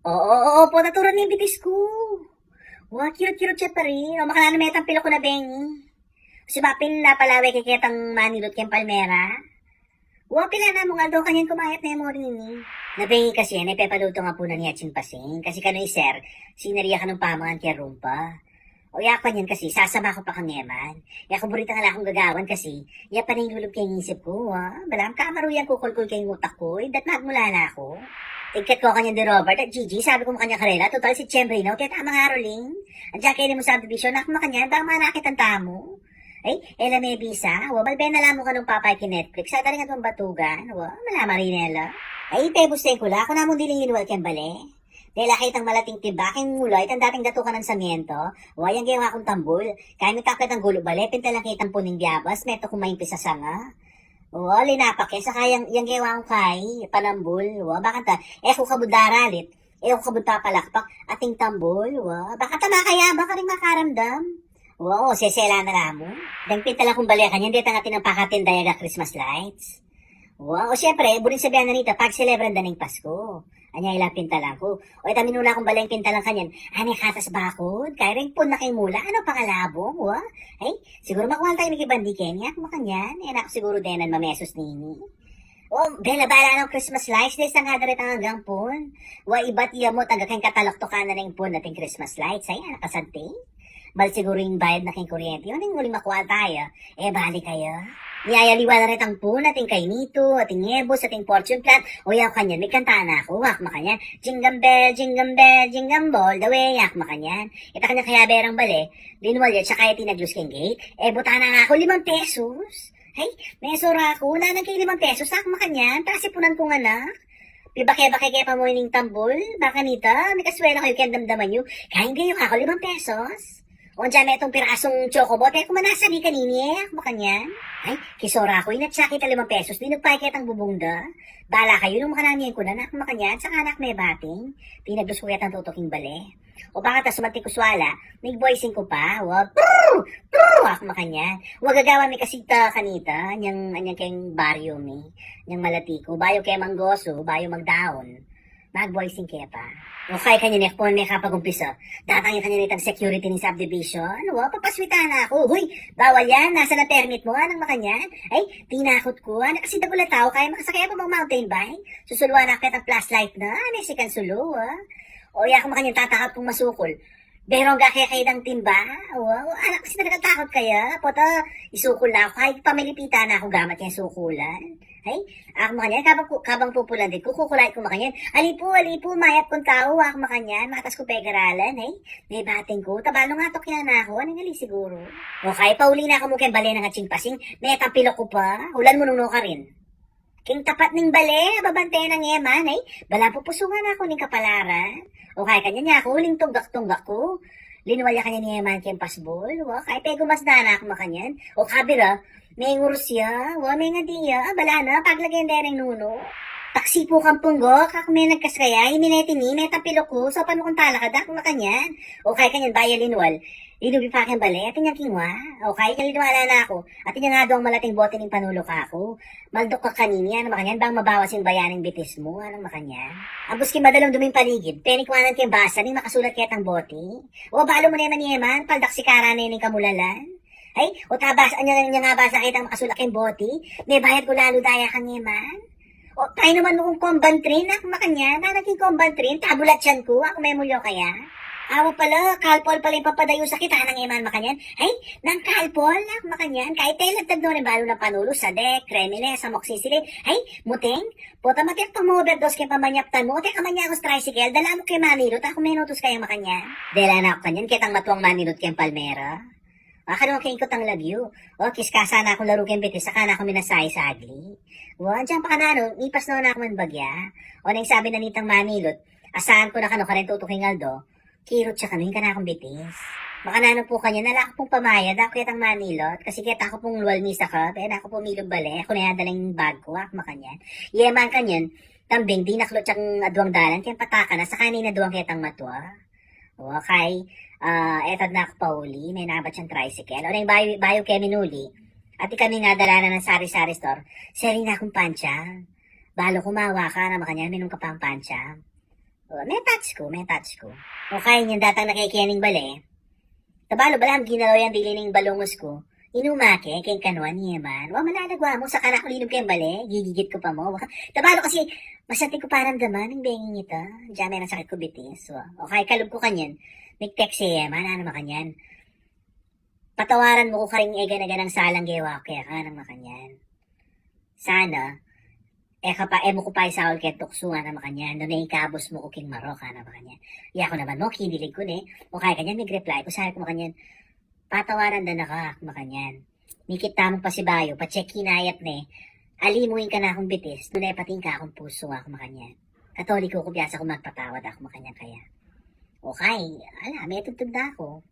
Oo, po, naturan ni bitis ko. Wa, kirot-kirot siya pa rin. O, makala na metang pilo ko na bengi. Si Bapin na palaway kay kitang manilot kayong palmera. Wa, pila na mo nga daw kanyan kumayat na yung mo rin ni. Nabengi kasi yan, pepaluto nga po na niya Pasing. Kasi kano'y sir, sinariya ka ng pamangan kaya rumpa. O yakon yan kasi, sasama ko pa kang yaman. Yakon burita nga akong gagawan kasi, ya pa rin lulog kayong isip ko, ha? Balam, kamaruyan kukulkul kayong utak ko, dat magmula na ako. Tigkat ko kanya ni Robert at Gigi, sabi ko makanya karela, total si Chembrino, kaya tama nga Roling. Andiyan kayo mo sa division, ako makanya, bang manakit ang tamo. Ay, ela may bisa, wabal na lang mo ka nung papay ki Netflix, sa taringan mong batugan, malama rin ela. Ay, tebus ko la, ako na mong dilinginwal kang bale. Dahil nakitang malating tibaking mulay, ang dating datukan ng samiento, wayang gawa akong tambol, kaya may kakit ang gulo bale, pintalang kitang puning biyabas, meto kumain pisa sanga. Linapak sa kayang yang gawa akong kay, panambol, bakit ta, kung kabud daralit, kung kabud papalakpak, ating tambol, bakit ta makaya, baka rin makaramdam. Sesela na ramo. Dang pintalang kong balikan yan, dito natin ang pakatindayaga Christmas lights. Siyempre, burin sabihan na nito, pag celebran daning Pasko. Anya ilapin talang ko. Ita minuna kong balang pintalang kanyan. Ani katas bakod? Kaya rin po na kay mula. Ano pangalabong? Ay, siguro makuha tayo ni Kibandi Kenya. Kumakanyan. Ako siguro denan mamesos nini. Bela bala ng Christmas lights. Dahil sa nga darit ang hanggang pun. Iba't iya mo taga kayong katalok to ka na rin po nating Christmas lights. Ay, nakasante. Bal siguro yung bayad na kayong kuryente. Yun yung muling makuha tayo. Bali kayo. Niyayaliwa na rin ang po nating kainito, ating nebos, ating fortune plant. Yaw kanyan, may kanta na ako. Wak makanyan. Jingle bell, jingle bell, jingle ball, the way, yak makanyan. Ita kanya kaya berang bale. Dinwalya, tsaka tinaglos keng gate. Buta na nga ako, 5 pesos. Hey, may sura ako, nanang kay 5 pesos, sak makanyan. Tasipunan kong anak. Pibake-bake kaya pa mo yung tambol. Baka nita, may kaswela kayo kaya damdaman nyo. Kain kayo ako, 5 pesos. Dyan may itong pirasong chocobot. Kung manasali kanini makanyan. Ay, kisora ko, inatsaki 5 pesos. Di nagpahikit ang bubungda. Bala kayo, nung makananiyan ko na, makanyan, sa anak may bating. Pinagdos ko yata ang tutuking bale. Baka sumantik ko swala, may voicing ko pa. Ako makanyan. Gagawa may kasita kanita, anyang kayong baryo mi. Anyang malatiko, bayo kay manggoso, bayo magdaon. Mag-voicing kaya pa. Kaya kanya po may kapag-umpisa. Datang kanya nitang security ng subdivision. Papaswita na ako. Huy, bawal yan. Nasa na permit mo? Anong makanyan? Ay, tinakot ko. Kasi dagula tao. Kaya makasakaya pa mga mountain bike. Susuluan na kita flashlight na. Sikan sulo, ako makanyan tatakap kung masukol. Pero hanggang kaya kayo ng timba? Anak kasi nagkatakot kaya. Pota, isukol na ako. Kahit pamilipitan na ako gamat yung sukulan. Ay, ako makanyan, kabang pupulan din ko, kukulay ko makanyan. Alipo, mayat kong tao, ako makanyan, matas ko pegaralan, may bating ko, tabalo nga to kinana ako, anong gali siguro. Okay, pauli na ako mo kay bale ng atsing pasing, may tapilok ko pa, hulan mo nung ka rin. King tapat ning bale, babantay ng eman, bala pupusungan ako ning kapalaran. Okay, kanya niya ako, huling tunggak-tunggak ko. Linuwalya kanya ni eman kayong pasbol, kay pego mas dana ako makanyan. Kabira, may ngurusya, may nga diya, bala na, paglagay na rin nuno. Taksi po kang punggo, kak may nagkaskaya, imineti ni, may tapilok ko, so paano kung talakad ako makanyan. Kanyan, baya linwal. Linubi pa kang bali, atin yung kingwa. Kalinwala na ako. Atin yung nga doang malating bote ng panulo ka ako. Maldok ka kanini, ano makanyan, bang mabawas yung bayaning bitis mo, anong makanyan. Ambos ki madalong duming paligid, penikwanan kayong basa, ning makasulat kaya tang bote. Balo mo na yaman, paldaksi kara na yung kamulalan. Ay, tabas, anya nga basa kitang makasulat kayong bote, may bayad ko lalo daya kang yaman. Tayo naman nung kombantrin, ako makanyan, naging kombantrin, tabulat yan ko, ako may muyo kaya. Awa pala, kalpol pala yung papadayo sa kita ng iman makanyan. Ay, nang kalpol, makanyan. Kahit tayo lagtag doon yung balo ng panulo sa dek, kremile, sa moksisili. Ay, muteng, puta matik pang overdose kay pamanyaptan mo. Ote ka manya ako tricycle, dala mo kay manilot, ako menutos kayo makanyan. Dela na ako kanyan, kitang matuang manilot kay palmera. Naman kayo ikot ang lagyo. Kiskasa na akong laro kayong bitis, saka na ako minasay sa agli. Diyan pa ka na, ipas na ako man bagya. Nang sabi na nitang manilot, asahan ko na kano ka rin tutuking aldo. Kirot siya kami, ka na akong bitis. Baka po kanya, nalaka pong pamayad, ako kitang manilot, kasi kita ako pong luwal misa ka, pero ako pong milog bale, ako na yadalang bag ko, ako makanyan. Yeman kanyan, tambing, di naklot siyang aduang dalan, kaya pataka na, sa kanina duwang kitang matwa. Okay, etad na ako pauli, may nabat siyang tricycle, o na yung bayo kaya minuli, at kami nga dala na ng sari-sari store, seri na akong pancha. Balo kumawa ka na makanyan, minum ka pang pancha. May touch ko. O kaya niyan datang nakikiyaning bale. Tabalo balam ginalaw yung dilining balongos ko. Inumake, kay kanuan niya man. Mananagwa mo sa kanak linog kayong bale. Gigigit ko pa mo. Tabalo kasi, masati ko parang daman ng benging ito. Diyan may sakit ko bitis. O kaya kalog ko kanyan. Nag-text siya man, ano makanyan. Patawaran mo ko karing egan-egan ng salang gewa kaya ka nang makanyan. Sana, mo ko pa sa ket tukso na makanyan. Doon na ikabos mo ko king maro ka na makanyan. Iya ko naman mo, kinilig ko ne. O kaya kanyan, nag-reply ko sa ko makanyan. Patawaran na naka makanyan. Mikit tamong pasibayo, pa-check hinayat ne. Alimuin ka na akong bitis, doon ay pating ka akong puso ako makanyan. Katoliko ko biyasa ko magpatawad ako makanyan kaya. Okay, may tutod na ako.